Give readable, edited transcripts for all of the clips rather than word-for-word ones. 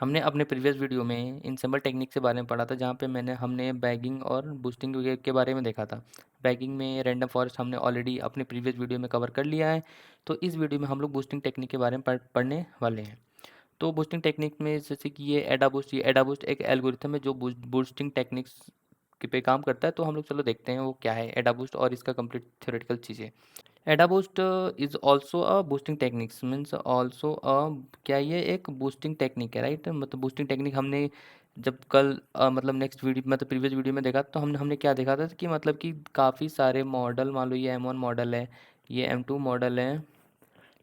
हमने अपने previous video में इनसेंबल टेक्निक के बारे में पढ़ा था, जहाँ पे हमने बैगिंग और बूस्टिंग के बारे में देखा था। बैगिंग में रैंडम फॉरेस्ट हमने ऑलरेडी अपने प्रीवियस वीडियो में कवर कर लिया है। तो इस वीडियो में हम लोग बूस्टिंग टेक्निक के बारे में पढ़ने वाले हैं। तो बूस्टिंग टेक्निक में जैसे कि ये एडा बूस्ट एक एल्गोरिथम है जो बूस्टिंग टेक्निक्स पे काम करता है। तो हम लोग चलो देखते हैं वो क्या है एडा बूस्ट और इसका कंप्लीट थ्योरेटिकल चीज़ें। AdaBoost is also a boosting techniques means also a क्या ये एक बूस्टिंग टेक्निक है, राइट। मतलब बूस्टिंग टेक्निक हमने जब कल मतलब नेक्स्ट वीडियो मतलब प्रीवियस वीडियो में देखा तो हमने हमने क्या देखा था कि मतलब कि काफ़ी सारे मॉडल, मान लो ये M1 मॉडल है, ये M2 मॉडल है,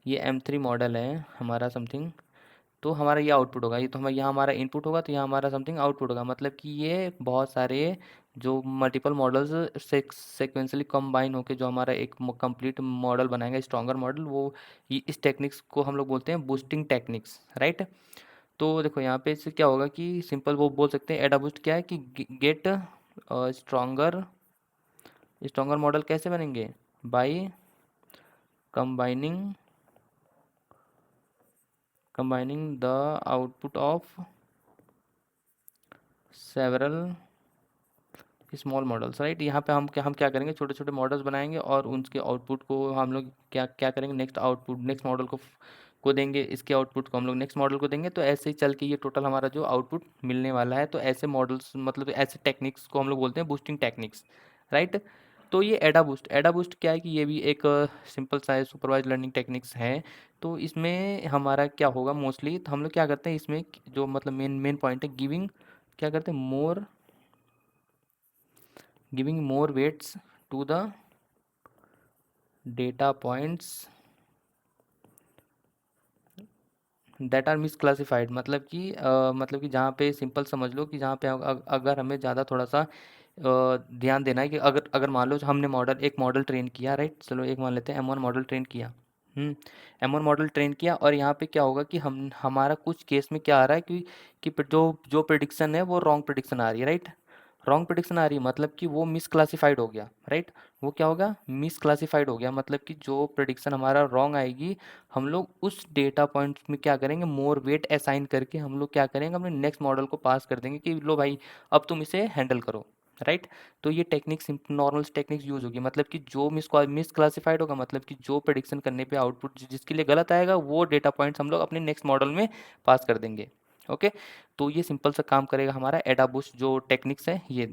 ये M3 मॉडल है हमारा समथिंग। तो हमारा ये आउटपुट होगा, ये तो हम यहाँ हमारा इनपुट होगा, तो यहाँ हमारा समथिंग आउटपुट होगा। मतलब कि ये बहुत सारे जो मल्टीपल मॉडल्स सेक्वेंसली कंबाइन होके जो हमारा एक कंप्लीट मॉडल बनाएगा, स्ट्रॉन्गर मॉडल, वो इस टेक्निक्स को हम लोग बोलते हैं बूस्टिंग टेक्निक्स, राइट। तो देखो यहाँ पे इससे क्या होगा कि सिंपल वो बोल सकते हैं एडा बूस्ट क्या है कि गेट स्ट्रॉन्गर स्ट्रॉन्गर मॉडल कैसे बनेंगे, by combining combining the output of several small models, right. यहाँ पे हम क्या करेंगे, छोटे छोटे मॉडल्स बनाएंगे और उनके आउटपुट को हम लोग क्या क्या करेंगे, नेक्स्ट मॉडल को देंगे, इसके आउटपुट को हम लोग नेक्स्ट मॉडल को देंगे। तो ऐसे ही चल के ये टोटल हमारा जो आउटपुट मिलने वाला है। तो ऐसे मॉडल्स मतलब ऐसे टेक्निक्स को हम लोग बोलते हैं बूस्टिंग टेक्निक्स, राइट। तो ये एडा बूस्ट क्या है कि ये भी एक सिंपल सा सुपरवाइज लर्निंग टेक्निक्स है। तो इसमें हमारा क्या होगा मोस्टली, तो हम लोग क्या करते हैं इसमें जो मतलब मेन मेन पॉइंट है गिविंग, क्या करते हैं मोर giving more weights to the data points that are misclassified। मतलब कि जहाँ पे सिंपल समझ लो कि जहाँ पे अगर हमें ज़्यादा थोड़ा सा ध्यान देना है कि अगर अगर मान लो हमने एक मॉडल ट्रेन किया, राइट। चलो एक मान लेते हैं M1 मॉडल ट्रेन किया। M1 मॉडल ट्रेन किया और यहाँ पे क्या होगा कि हम हमारा कुछ केस में क्या आ रहा है कि जो जो प्रिडिक्शन है वो रॉन्ग प्रिडिक्शन आ रही है, राइट। रॉन्ग प्रिडिक्शन आ रही है मतलब कि वो मिसक्लासिफाइड हो गया, राइट। वो क्या होगा, मिसक्लासिफाइड हो गया। मतलब कि जो प्रिडिक्शन हमारा रॉन्ग आएगी, हम लोग उस डेटा पॉइंट में क्या करेंगे, मोर वेट असाइन करके हम लोग क्या करेंगे, अपने नेक्स्ट मॉडल को पास कर देंगे कि लो भाई अब तुम इसे हैंडल करो, राइट। तो ये टेक्निक नॉर्मल टेक्निक्स यूज होगी। मतलब कि जो मिस क्लासिफाइड होगा, मतलब कि जो प्रेडिक्शन करने पे आउटपुट जिसके लिए गलत आएगा, वो डेटा पॉइंट्स हम लोग अपने नेक्स्ट मॉडल में पास कर देंगे। ओके। तो ये सिंपल सा काम करेगा हमारा एडाबूस्ट जो टेक्निक्स है ये।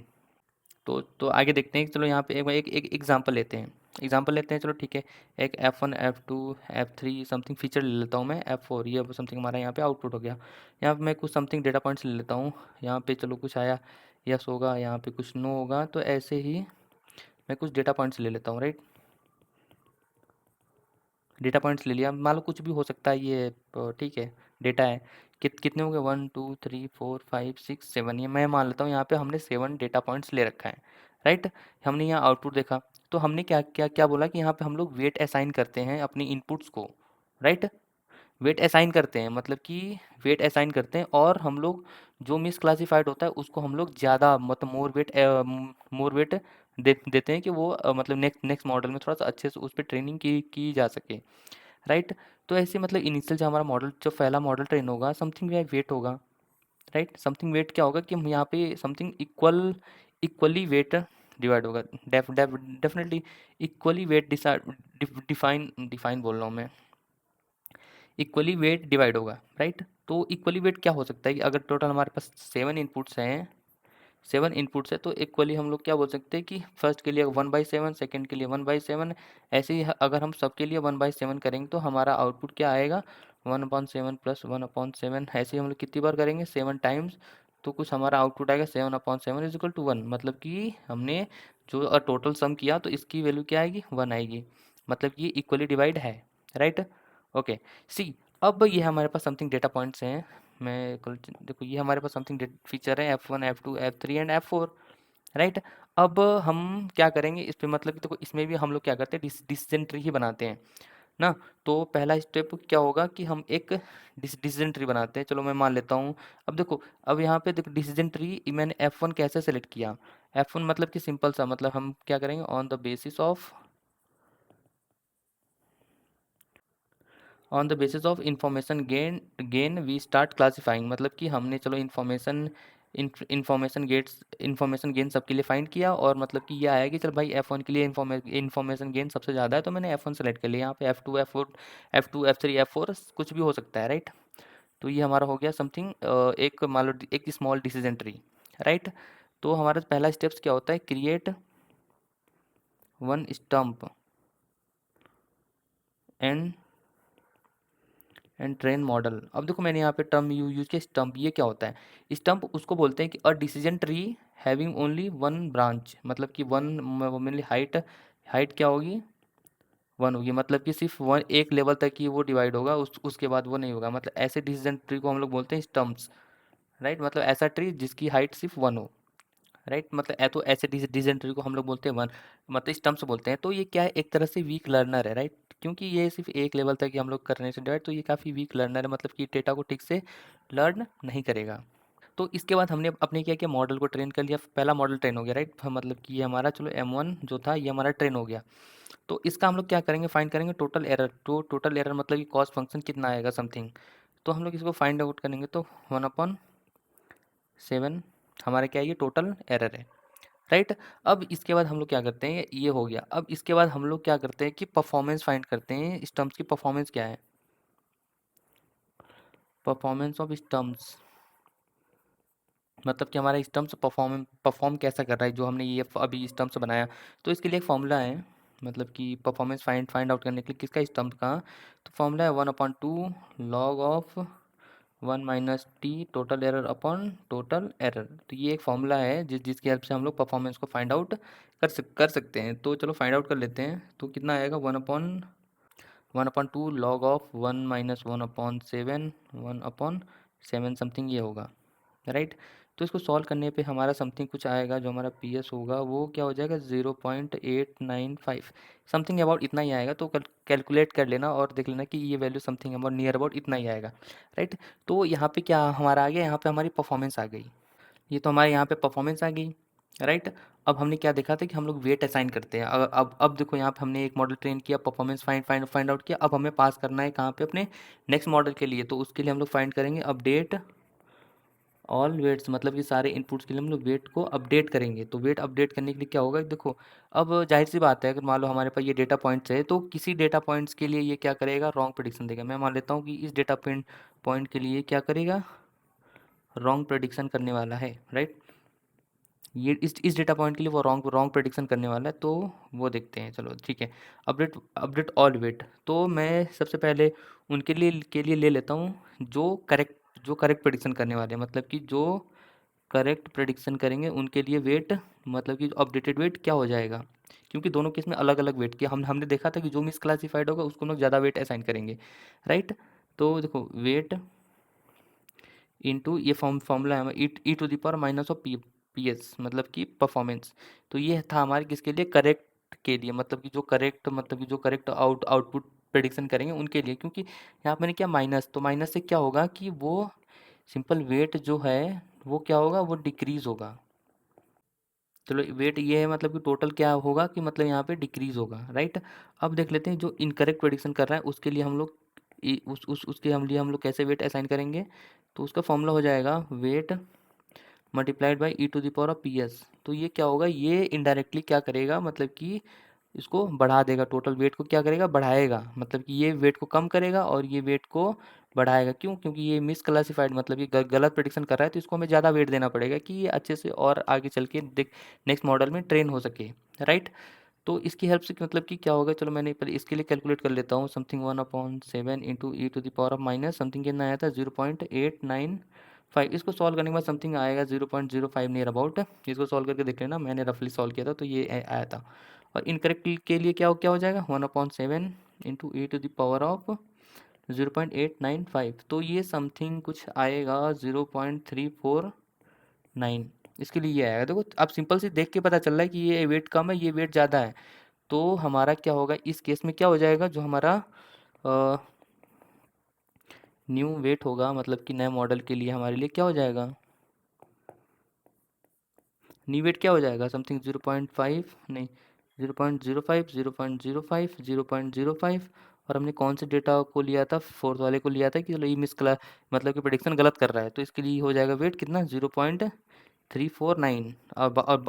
तो आगे देखते हैं। चलो यहाँ पे एक एग्जांपल लेते हैं। चलो ठीक है। एक F1 F2 F3 something feature ले लेता हूँ मैं, F4 ये समथिंग हमारा यहाँ पे आउटपुट हो गया। यहाँ पे मैं कुछ समथिंग डेटा पॉइंट्स ले लेता हूँ। यहाँ पे चलो कुछ आया यस होगा, यहाँ पे कुछ नो होगा। तो ऐसे ही मैं कुछ डेटा पॉइंट्स ले लेता हूँ, राइट। डेटा पॉइंट्स ले लिया, मान लो कुछ भी हो सकता है ये, ठीक है। डेटा है कितने हो गए, 1 2 3 4 5 6 7, ये मैं मान लेता हूँ यहाँ पे हमने 7 डेटा पॉइंट्स ले रखा है, राइट। हमने यहाँ आउटपुट देखा। तो हमने क्या क्या क्या बोला कि यहाँ पे हम लोग वेट असाइन करते हैं अपनी इनपुट्स को, राइट। वेट असाइन करते हैं, मतलब कि वेट असाइन करते हैं और हम लोग जो मिस क्लासिफाइड होता है उसको हम लोग ज़्यादा मतलब मोर वेट देते हैं कि वो मतलब नेक्स्ट नेक्स्ट मॉडल में थोड़ा सा अच्छे से उस पर ट्रेनिंग की जा सके, राइट। तो ऐसे मतलब इनिशियल जो हमारा मॉडल जो पहला मॉडल ट्रेन होगा, समथिंग वेट होगा, राइट। समथिंग वेट क्या होगा कि हम यहाँ पे समथिंग इक्वली वेट डिवाइड होगा। Definitely equally weight define define बोल रहा हूँ मैं, इक्वली वेट डिवाइड होगा, राइट। तो इक्वली वेट क्या हो सकता है कि अगर टोटल हमारे पास 7 इनपुट्स है तो इक्वली हम लोग क्या बोल सकते हैं कि फर्स्ट के लिए 1/7, सेकंड के लिए 1/7। ऐसे ही अगर हम सबके लिए 1/7 करेंगे तो हमारा आउटपुट क्या आएगा, 1/7 प्लस 1/7। ऐसे ही हम लोग कितनी बार करेंगे, 7 टाइम्स। तो कुछ हमारा आउटपुट आएगा 7/7 इज इक्वल टू 1। मतलब कि हमने जो टोटल सम किया तो इसकी वैल्यू क्या आएगी, 1 आएगी। मतलब कि इक्वली डिवाइड है, राइट। ओके। सी अब ये हमारे पास समथिंग डेटा पॉइंट्स हैं। मैं कल देखो ये हमारे पास समथिंग फीचर है F1 F2 F3 and F4, right. अब हम क्या करेंगे इस पे, मतलब कि देखो इसमें भी हम लोग क्या करते हैं, डिसीजन ट्री ही बनाते हैं ना। तो पहला स्टेप क्या होगा कि हम एक डिसीजन ट्री बनाते हैं। चलो मैं मान लेता हूँ। अब देखो, अब यहाँ पे देखो डिसीजन ट्री मैंने F1 कैसे सेलेक्ट किया। F1 मतलब कि सिंपल सा, मतलब हम क्या करेंगे, on the basis of information gain we start classifying, मतलब कि हमने चलो इन्फॉर्मेशन गेन सबके लिए फाइंड किया, और मतलब कि ये आया कि चल भाई F1 के लिए इन्फॉर्मेशन गेन सबसे ज़्यादा है, तो मैंने F1 सेलेक्ट कर लिया। यहाँ पे F2 F4 F2 F3 F4 कुछ भी हो सकता है, राइट। तो ये हमारा हो गया समथिंग, एक मान लो एक स्मॉल डिसीजन ट्री, राइट। तो हमारा पहला स्टेप्स क्या होता है, create one stump and train model. अब देखो मैंने यहाँ पे टर्म यूज किया स्टम्प, ये क्या होता है, स्टम्प उसको बोलते हैं कि a decision tree having only one branch, मतलब कि वन मेनली हाइट, हाइट क्या होगी, वन होगी, मतलब कि सिर्फ वन एक लेवल तक ही वो डिवाइड होगा, उसके बाद वो नहीं होगा, मतलब ऐसे डिसीजन ट्री को हम लोग बोलते हैं स्टम्प्स, राइट। मतलब ऐसा ट्री जिसकी हाइट सिर्फ वन हो, राइट। मतलब तो ऐसे डिसीजन ट्री को हम लोग बोलते हैं वन, मतलब स्टम्प्स बोलते हैं। तो ये क्या है, एक तरह से वीक लर्नर है, राइट, क्योंकि ये सिर्फ एक लेवल तक ही हम लोग करने से डिवाइड, तो ये काफ़ी वीक लर्नर है, मतलब कि डेटा को ठीक से लर्न नहीं करेगा। तो इसके बाद हमने अपने क्या किया, मॉडल को ट्रेन कर लिया, पहला मॉडल ट्रेन हो गया, राइट। मतलब कि ये हमारा चलो M1 जो था ये हमारा ट्रेन हो गया। तो इसका हम लोग क्या करेंगे, फाइंड करेंगे टोटल एरर। तो टोटल एरर मतलब कि कॉस्ट फंक्शन कितना आएगा समथिंग, तो हम लोग इसको फाइंड आउट करेंगे। तो 1/7 हमारा क्या है, ये टोटल एरर है, राइट। अब इसके बाद हम लोग क्या करते हैं, ये हो गया। अब इसके बाद हम लोग क्या करते हैं कि परफॉर्मेंस फाइंड करते हैं, स्टम्प्स की परफॉर्मेंस क्या है, परफॉर्मेंस ऑफ स्टम्प्स, मतलब कि हमारा स्टम्प्स परफॉर्म कैसा कर रहा है, जो हमने ये अभी स्टम्प्स बनाया। तो इसके लिए एक फॉर्मूला है, मतलब कि परफॉर्मेंस फाइंड आउट करने के लिए किसका, स्टम्प का। तो फॉर्मूला है 1/2 log of 1 - t total error upon total error. तो ये एक फॉर्मूला है जिसकी हेल्प से हम लोग परफॉर्मेंस को फाइंड आउट कर सकते हैं। तो चलो फाइंड आउट कर लेते हैं। तो कितना आएगा, 1/2 लॉग ऑफ 1 - 1/7 1/7 समथिंग ये होगा, राइट। तो इसको सॉल्व करने पे हमारा समथिंग कुछ आएगा, जो हमारा PS होगा वो क्या हो जाएगा, 0.895 समथिंग अबाउट इतना ही आएगा। तो कैलकुलेट कर लेना और देख लेना कि ये value something about near about इतना ही आएगा, राइट। तो यहाँ पे क्या हमारा आ गया, यहाँ पे हमारी परफॉर्मेंस आ गई। ये तो हमारे यहाँ पे परफॉर्मेंस आ गई, राइट। अब हमने क्या देखा था कि हम लोग वेट असाइन करते हैं। अब देखो यहाँ पे हमने एक मॉडल ट्रेन किया, परफॉर्मेंस फाइंड आउट किया। अब हमें पास करना है कहाँ पे, अपने नेक्स्ट मॉडल के लिए। तो उसके लिए हम लोग फाइंड करेंगे अपडेट ऑल वेट्स, मतलब कि सारे इनपुट्स के लिए हम लोग वेट को अपडेट करेंगे। तो वेट अपडेट करने के लिए क्या होगा, देखो अब जाहिर सी बात है, अगर मान लो हमारे पास ये डेटा पॉइंट्स है, तो किसी डेटा पॉइंट्स के लिए ये क्या करेगा, रॉन्ग प्रेडिक्शन देगा। मैं मान लेता हूँ कि इस डेटा पॉइंट के लिए क्या करेगा, रॉन्ग प्रेडिक्शन करने वाला है, राइट। ये इस डेटा पॉइंट के लिए वो रॉन्ग प्रेडिक्शन करने वाला है। तो वो देखते हैं, चलो ठीक है। अपडेट ऑल वेट, तो मैं सबसे पहले उनके लिए ले लेता हूँ जो करेक्ट प्रेडिक्शन करने वाले हैं, मतलब कि जो करेक्ट प्रेडिक्शन करेंगे उनके लिए वेट, मतलब कि अपडेटेड वेट क्या हो जाएगा, क्योंकि दोनों केस में अलग अलग वेट किया। हमने देखा था कि जो मिस क्लासिफाइड होगा उसको हम लोग ज़्यादा वेट असाइन करेंगे, राइट। तो देखो वेट इनटू ये फॉर्मूला है E⁻⁻PS, मतलब कि परफॉर्मेंस। तो ये था हमारे किसके लिए, करेक्ट के लिए, मतलब कि जो करेक्ट आउटपुट प्रेडिक्शन करेंगे उनके लिए। क्योंकि यहाँ पर मैंने क्या माइनस, तो माइनस से क्या होगा कि वो सिंपल वेट जो है वो क्या होगा, वो डिक्रीज होगा। चलो वेट ये है, मतलब कि टोटल क्या होगा कि मतलब यहाँ पे डिक्रीज होगा, राइट। अब देख लेते हैं जो इनकरेक्ट प्रेडिक्शन कर रहा है उसके लिए हम लोग उसके हम लोग कैसे वेट असाइन करेंगे। तो उसका फॉर्मूला हो जाएगा वेट मल्टीप्लाइड बाई E⁻PS। तो ये क्या होगा, ये इनडायरेक्टली क्या करेगा, मतलब कि इसको बढ़ा देगा, टोटल वेट को क्या करेगा, बढ़ाएगा। मतलब कि ये वेट को कम करेगा और ये वेट को बढ़ाएगा। क्यों, क्योंकि ये मिस क्लासिफाइड, मतलब ये गलत प्रेडिक्शन कर रहा है, तो इसको हमें ज़्यादा वेट देना पड़ेगा कि ये अच्छे से और आगे चल के नेक्स्ट मॉडल में ट्रेन हो सके, राइट। तो इसकी हेल्प से मतलब कि क्या होगा, चलो मैंने पहले इसके लिए कैलकुलेट कर लेता हूँ। समथिंग 1/7 इंटू E⁻⁻, समथिंग कितना आया था, 0.895। इसको सॉल्व करने के बाद समथिंग आएगा 0.05 नियर अबाउट। इसको सॉल्व करके देख लेना, मैंने रफली सॉल्व किया था तो ये आया था। और इनकरेक्ट के लिए क्या हो जाएगा, 1/7 इंटू E⁻⁻0.895। तो ये समथिंग कुछ आएगा 0.349। इसके लिए ये आएगा। देखो अब सिंपल से देख के पता चल रहा है कि ये वेट कम है, ये वेट ज़्यादा है। तो हमारा क्या होगा, इस केस में क्या हो जाएगा, जो हमारा न्यू वेट होगा, मतलब कि नए मॉडल के लिए हमारे लिए क्या हो जाएगा, न्यू वेट क्या हो जाएगा, समथिंग 0.5 नहीं, 0.05 0.05 0.05 और हमने कौन से डेटा को लिया था, फोर्थ वाले को लिया था कि चलो ये मतलब कि प्रेडिक्शन गलत कर रहा है, तो इसके लिए हो जाएगा वेट कितना 0.349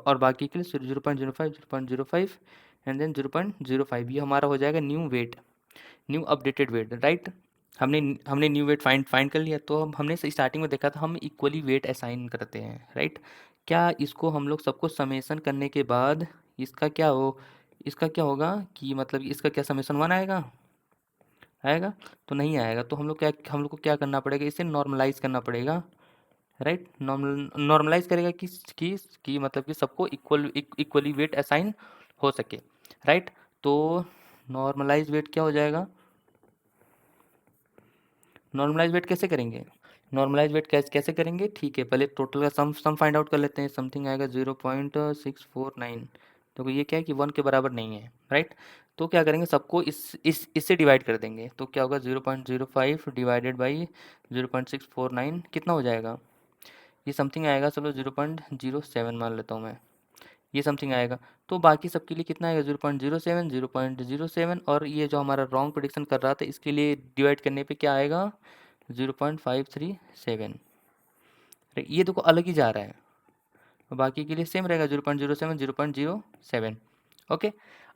और बाकी के लिए 0.05 एंड देन 0.05, ये हमारा हो जाएगा new weight, new updated weight, right. हमने हमने न्यू वेट फाइंड कर लिया। तो हमने स्टार्टिंग में देखा था हम इक्वली वेट असाइन करते हैं, राइट। क्या इसको हम लोग सबको समेसन करने के बाद इसका क्या होगा कि मतलब इसका क्या समेसन 1 आएगा, आएगा? तो नहीं आएगा। तो हम लोग को क्या करना पड़ेगा, इसे नॉर्मलाइज करना पड़ेगा, राइट। नॉर्मलाइज करेगा कि मतलब कि सबको इक्वली वेट असाइन हो सके, राइट। तो नॉर्मलाइज वेट क्या हो जाएगा, नॉर्मलाइज वेट कैसे करेंगे, नॉर्मलाइज वेट कैसे करेंगे, ठीक है, पहले टोटल का सम फाइंड आउट कर लेते हैं। समथिंग आएगा 0.649। तो ये क्या है कि 1 के बराबर नहीं है, राइट। तो क्या करेंगे, सबको इससे डिवाइड कर देंगे। तो क्या होगा 0.05 डिवाइडेड बाई 0.649 कितना हो जाएगा, ये समथिंग आएगा, चलो 0.07 मान लेता हूँ मैं, ये समथिंग आएगा। तो बाकी सबके लिए कितना आएगा 0.07 0.07, और ये जो हमारा रॉन्ग प्रेडिक्शन कर रहा था इसके लिए डिवाइड करने पे क्या आएगा 0.537। ये देखो अलग ही जा रहा है, और बाकी के लिए सेम रहेगा 0.07 0.07। ओके।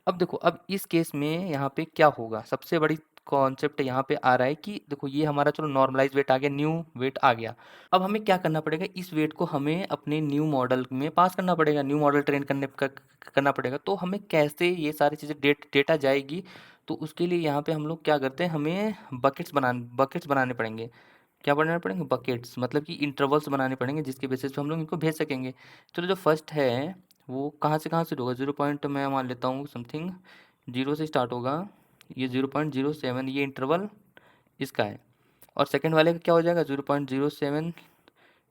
अब देखो, अब इस केस में यहाँ पे क्या होगा, सबसे बड़ी कॉन्सेप्ट यहाँ पे आ रहा है कि देखो ये हमारा चलो नॉर्मलाइज वेट आ गया, न्यू वेट आ गया। अब हमें क्या करना पड़ेगा, इस वेट को हमें अपने न्यू मॉडल में पास करना पड़ेगा, न्यू मॉडल ट्रेन करना पड़ेगा। तो हमें कैसे ये सारी चीज़ें डेटा जाएगी, तो उसके लिए यहाँ पे हम लोग क्या करते हैं, हमें बकेट्स बनाने पड़ेंगे। क्या बनाने पड़ेंगे, बकेट्स, मतलब कि इंटरवल्स बनाने पड़ेंगे जिसके बेसिस पे हम लोग इनको भेज सकेंगे। चलो जो फर्स्ट है वो कहाँ से होगा, 0 मैं मान लेता हूँ समथिंग 0 से स्टार्ट होगा, ये 0.07 ये इंटरवल इसका है। और सेकंड वाले का क्या हो जाएगा 0.07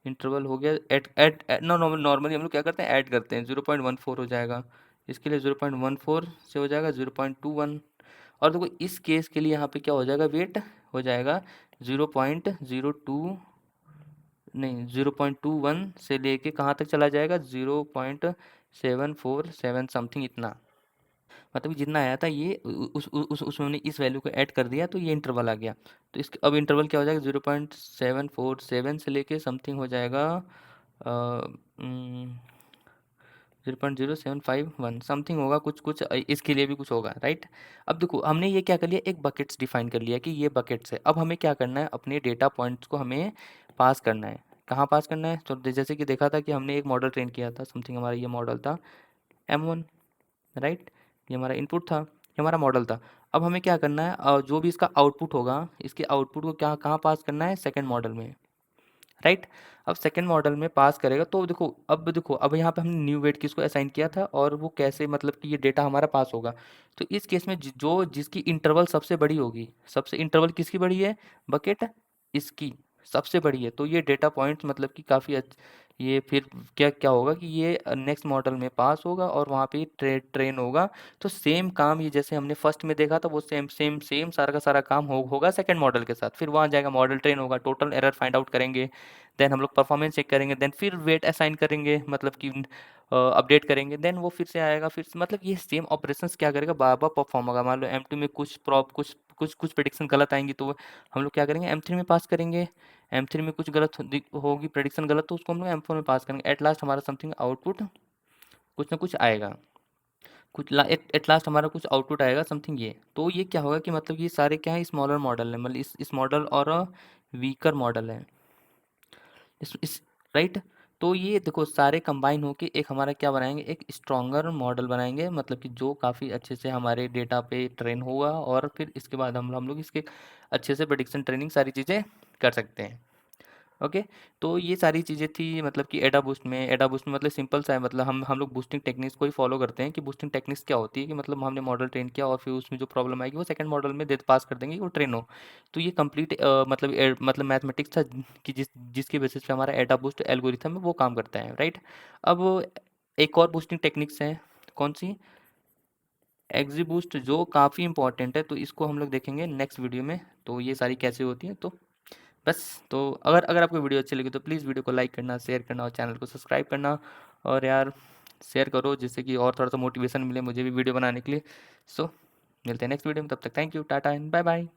इंटरवल हो गया, एड एड नॉर्मली हम लोग क्या करते हैं, ऐड करते हैं, 0.14 हो जाएगा। इसके लिए 0.14 से हो जाएगा 0.21। और देखो इस केस के लिए यहाँ पे क्या हो जाएगा, वेट हो जाएगा 0.02, नहीं 0.21 से लेके कहाँ तक चला जाएगा 0.747 समथिंग इतना, मतलब जितना आया था ये उसने इस वैल्यू को ऐड कर दिया तो ये इंटरवल आ गया। तो इसके अब इंटरवल क्या हो जाएगा 0.747 से लेके समथिंग हो जाएगा 0.0751 समथिंग होगा, कुछ कुछ इसके लिए भी कुछ होगा, राइट। अब देखो हमने ये क्या कर लिया, एक बकेट्स डिफाइन कर लिया कि ये बकेट्स है। अब हमें क्या करना है, अपने डेटा पॉइंट्स को हमें पास करना है। कहाँ पास करना है, तो जैसे कि देखा था कि हमने एक मॉडल ट्रेन किया था, समथिंग हमारा ये मॉडल था M1, राइट। ये हमारा इनपुट था, ये हमारा मॉडल था। अब हमें क्या करना है, जो भी इसका आउटपुट होगा इसके आउटपुट को क्या कहाँ पास करना है, सेकेंड मॉडल में, राइट। अब सेकंड मॉडल में पास करेगा तो देखो अब यहाँ पे हमने न्यू वेट किसको असाइन किया था और वो कैसे मतलब कि ये डेटा हमारा पास होगा। तो इस केस में जो जिसकी इंटरवल सबसे बड़ी होगी, सबसे इंटरवल किसकी बड़ी है, बकेट इसकी सबसे बड़ी है, तो ये डेटा पॉइंट्स मतलब कि काफ़ी ये फिर क्या क्या होगा कि ये नेक्स्ट मॉडल में पास होगा और वहाँ पे ट्रेन होगा। तो सेम काम ये जैसे हमने फर्स्ट में देखा था वो सेम सेम सेम सारा का सारा काम होगा सेकंड मॉडल के साथ। फिर वहाँ जाएगा, मॉडल ट्रेन होगा, टोटल एरर फाइंड आउट करेंगे, देन हम लोग परफॉर्मेंस चेक करेंगे, देन फिर वेट असाइन करेंगे, मतलब कि अपडेट करेंगे, देन वो फिर से आएगा, फिर से मतलब ये सेम ऑपरेशंस क्या करेगा, बार बार परफॉर्म होगा। मान लो M2 में कुछ प्रेडिक्शन गलत आएंगी तो हम लोग क्या करेंगे M3 में पास करेंगे, M3 में कुछ गलत होगी प्रेडिक्शन गलत तो उसको हम लोग M4 में पास करेंगे। एट लास्ट हमारा समथिंग आउटपुट कुछ ना कुछ आएगा, एट लास्ट हमारा कुछ आउटपुट आएगा समथिंग ये। तो ये क्या होगा कि मतलब ये सारे क्या है, स्मॉलर मॉडल है, मतलब इस मॉडल और वीकर मॉडल है इस राइट। तो ये देखो सारे कंबाइन होके एक हमारा क्या बनाएंगे, एक स्ट्रॉन्गर मॉडल बनाएंगे, मतलब कि जो काफ़ी अच्छे से हमारे डेटा पे ट्रेन होगा और फिर इसके बाद हम लोग इसके अच्छे से प्रेडिक्शन ट्रेनिंग सारी चीज़ें कर सकते हैं। ओके। तो ये सारी चीज़ें थी मतलब कि एडा बूस्ट में मतलब सिंपल सा है, मतलब हम लोग बूस्टिंग टेक्निक्स को ही फॉलो करते हैं कि बूस्टिंग टेक्निक्स क्या होती है कि मतलब हमने मॉडल ट्रेन किया और फिर उसमें जो प्रॉब्लम आएगी वो सेकंड मॉडल में दे पास कर देंगे कि वो ट्रेन हो। तो ये कंप्लीट मतलब मैथमेटिक्स था कि जिसके बेसिस पे हमारा एडा बूस्ट एल्गोरिथम है वो काम करता है, राइट। अब एक और बूस्टिंग टेक्निक्स है, कौन सी, एक्जी बूस्ट, जो काफ़ी इंपॉर्टेंट है, तो इसको हम लोग देखेंगे नेक्स्ट वीडियो में। तो ये सारी कैसे होती है, तो बस। तो अगर अगर आपको वीडियो अच्छी लगी तो प्लीज़ वीडियो को लाइक करना, शेयर करना और चैनल को सब्सक्राइब करना। और यार शेयर करो जिससे कि और थोड़ा सा मोटिवेशन मिले मुझे भी वीडियो बनाने के लिए। सो मिलते हैं नेक्स्ट वीडियो में, तब तक thank you, tata and bye bye.